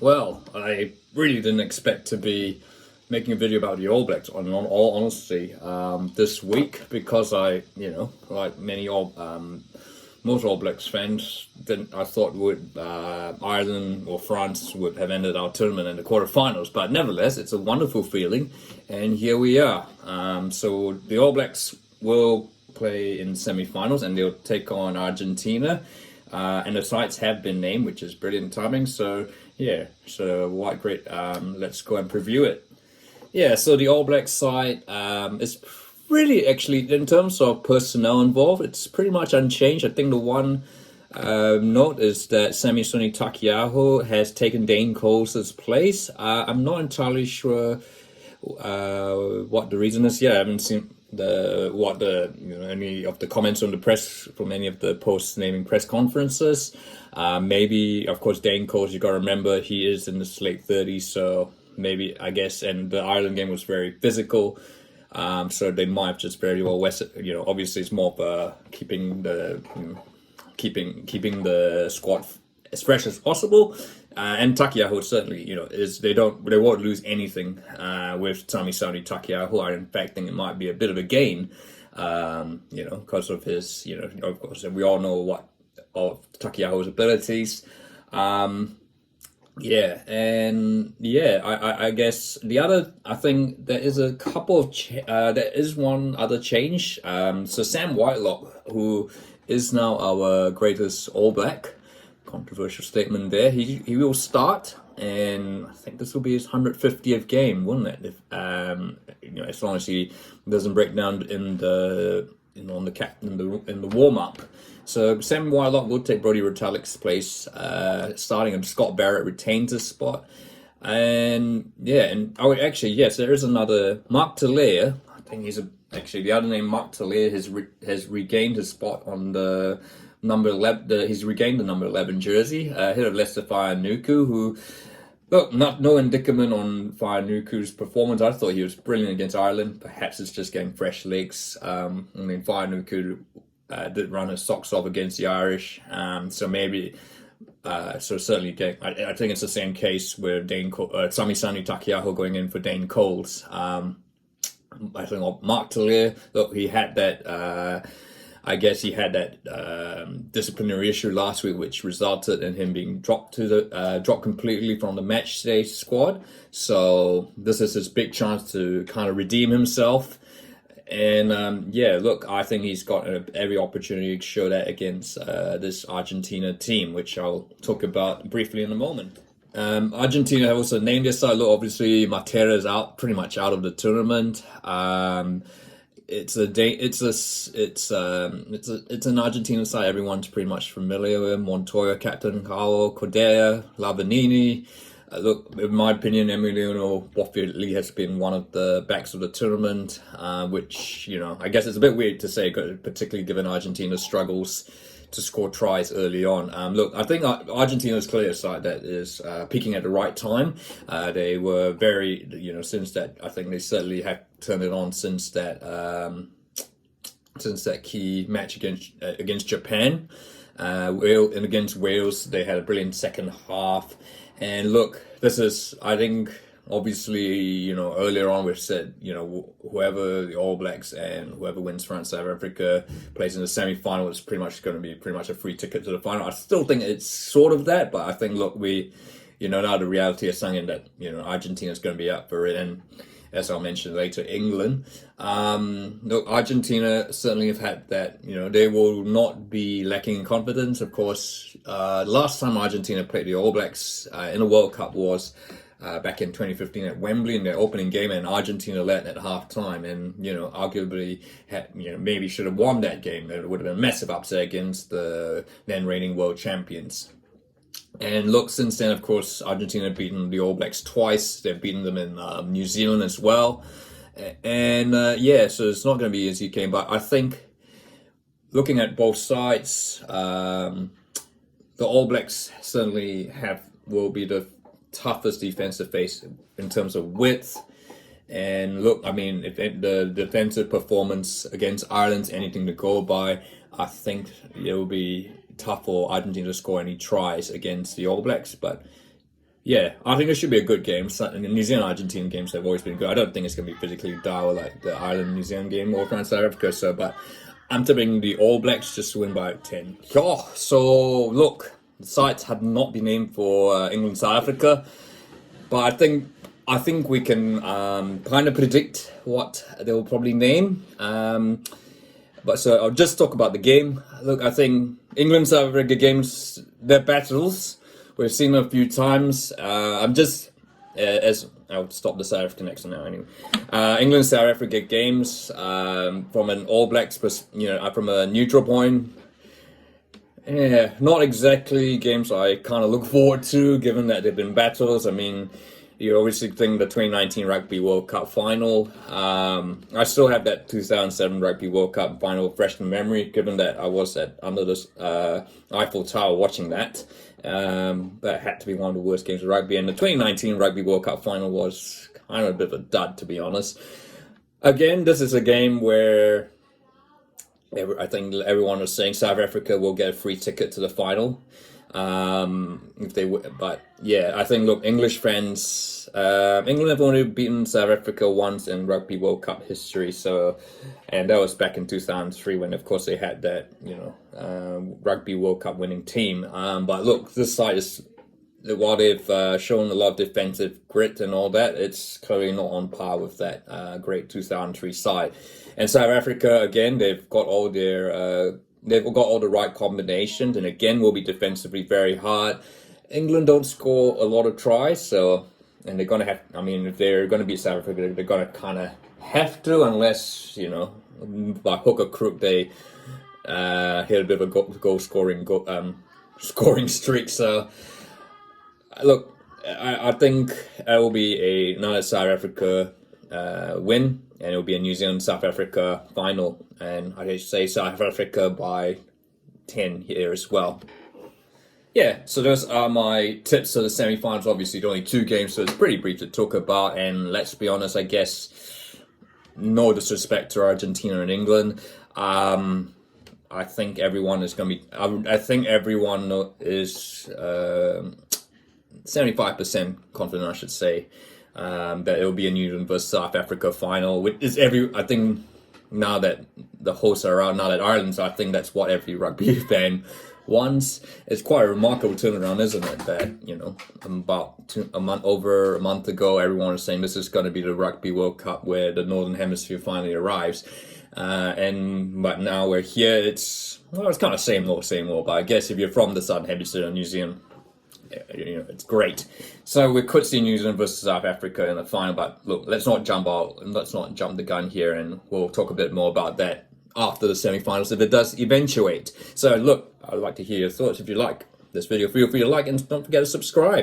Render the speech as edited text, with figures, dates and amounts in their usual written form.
Well, I really didn't expect to be making a video about the All Blacks, on all honesty, this week, because like most All Blacks fans, I thought Ireland or France would have ended our tournament in the quarterfinals. But nevertheless, it's a wonderful feeling, and here we are. So the All Blacks will play in semifinals, and they'll take on Argentina. And the sites have been named, which is brilliant timing. So yeah, so what great. Let's go and preview it. Yeah, so the All Blacks side is really, actually, in terms of personnel involved, it's pretty much unchanged. I think the one note is that Samisoni Takiaho has taken Dane Coles' place. I'm not entirely sure what the reason is. Yeah, I haven't seen any of the comments on the press from any of the posts naming press conferences. Maybe, of course, Dane Coles, you got to remember, he is in his late 30s, so maybe, I guess, and the Ireland game was very physical, so they might have just very well obviously it's more of keeping the squad as fresh as possible, and Takiaho certainly they won't lose anything with Samisoni Takiaho. I in fact think it might be a bit of a gain, because of his of course, and we all know what of Takiaho's abilities. I guess I think there is a couple of there is one other change. So Sam Whitelock, who is now our greatest All Black, controversial statement there, he will start, and I think this will be his 150th game, wouldn't it? If as long as he doesn't break down in the in the warm up. So Sam Whitelock will take Brodie Retallick's place, starting, and Scott Barrett retains his spot. And there is another Mark Talair. I think the other name, Mark Talair, has regained his spot on the number 11. He's regained the number 11 jersey ahead of Leicester Fainga'anuku, who, look, no indictment on Fainga'anuku's performance. I thought he was brilliant against Ireland. Perhaps it's just getting fresh legs. Fainga'anuku did run his socks off against the Irish, so maybe. So certainly, I think it's the same case with Samisoni Takiaho going in for Dane Coles. I think Mark Talair, look, he had that. I guess he had that disciplinary issue last week, which resulted in him being dropped completely from the match day squad. So this is his big chance to kind of redeem himself. And look, I think he's got every opportunity to show that against this Argentina team, which I'll talk about briefly in a moment. Argentina have also named their side. Look, obviously Matera is pretty much out of the tournament. It's an Argentina side everyone's pretty much familiar with. Montoya, captain Carlo, Correa, Lavanini. Look, in my opinion, Emiliano Boffili has been one of the backs of the tournament, which, I guess it's a bit weird to say, particularly given Argentina's struggles to score tries early on. Look, I think Argentina's clearly a side that is peaking at the right time. They were very, since that, I think they certainly have turned it on since that key match against Japan. And against Wales, they had a brilliant second half. And look, this is, I think, obviously, earlier on we've said, whoever the All Blacks and whoever wins France South Africa plays in the semi-final is pretty much going to be pretty much a free ticket to the final. I still think it's sort of that, but I think, look, now the reality is sung in that, Argentina is going to be up for it. And as I'll mention later, England. Look, Argentina certainly have had that, they will not be lacking in confidence. Of course, last time Argentina played the All Blacks in a World Cup was back in 2015 at Wembley in their opening game, and Argentina led at halftime, and arguably maybe should have won that game. It would have been a massive upset against the then reigning world champions. And look, since then, of course, Argentina have beaten the All Blacks twice. They've beaten them in New Zealand as well. And so it's not going to be an easy game, but I think looking at both sides, the All Blacks certainly will be the toughest defense to face in terms of width. And look, I mean, if the defensive performance against Ireland's anything to go by, I think it will be tough for Argentina to score any tries against the All Blacks. But Yeah, I think it should be a good game. The New Zealand Argentine games have always been good. I don't think it's going to be physically dire like the Ireland New Zealand game or France South Africa. So, but I'm tipping the All Blacks just to win by 10. Oh, so look, the sites have not been named for England South Africa, but I think we can kind of predict what they'll probably name. But so I'll just talk about the game. Look, I think England South Africa games, they're battles. We've seen them a few times. I'm just as I'll stop the South African accent now anyway. England South Africa games from an All Blacks, from a neutral point. Yeah, not exactly games I kind of look forward to, given that they've been battles. I mean, you obviously think the 2019 Rugby World Cup final. I still have that 2007 Rugby World Cup final fresh in memory, given that I was under the Eiffel Tower watching that. That had to be one of the worst games of rugby. And the 2019 Rugby World Cup final was kind of a bit of a dud, to be honest. Again, this is a game where I think everyone was saying South Africa will get a free ticket to the final. If they would, but yeah, I think look, English fans, England have only beaten South Africa once in Rugby World Cup history. So, and that was back in 2003 when, of course, they had that Rugby World Cup winning team. But look, this side is, while they've shown a lot of defensive grit and all that, it's clearly not on par with that great 2003 side. And South Africa, again, they've got all the right combinations, and again will be defensively very hard. England don't score a lot of tries, and they're gonna have. I mean, if they're gonna beat South Africa, they're gonna kind of have to, unless by hook or crook they hit a bit of a goal scoring streak. So look, I think it will be another South Africa win. And it'll be a New Zealand-South Africa final. And I'd say South Africa by 10 here as well. Yeah, so those are my tips for the semi-finals. Obviously, only 2 games, so it's pretty brief to talk about. And let's be honest, I guess, no disrespect to Argentina and England. I think everyone is going to be... I think everyone is 75% confident, I should say. That it'll be a New Zealand versus South Africa final, which is I think now that the hosts are out, now that Ireland's, I think that's what every rugby fan wants. It's quite a remarkable turnaround, isn't it? That about a month ago, everyone was saying this is going to be the Rugby World Cup where the Northern Hemisphere finally arrives, but now we're here. It's kind of same old. But I guess if you're from the Southern Hemisphere of New Zealand, it's great. So we could see New Zealand versus South Africa in the final, but look, let's not jump the gun here, and we'll talk a bit more about that after the semi-finals if it does eventuate. So look, I'd like to hear your thoughts. If you like this video, feel free to like and don't forget to subscribe.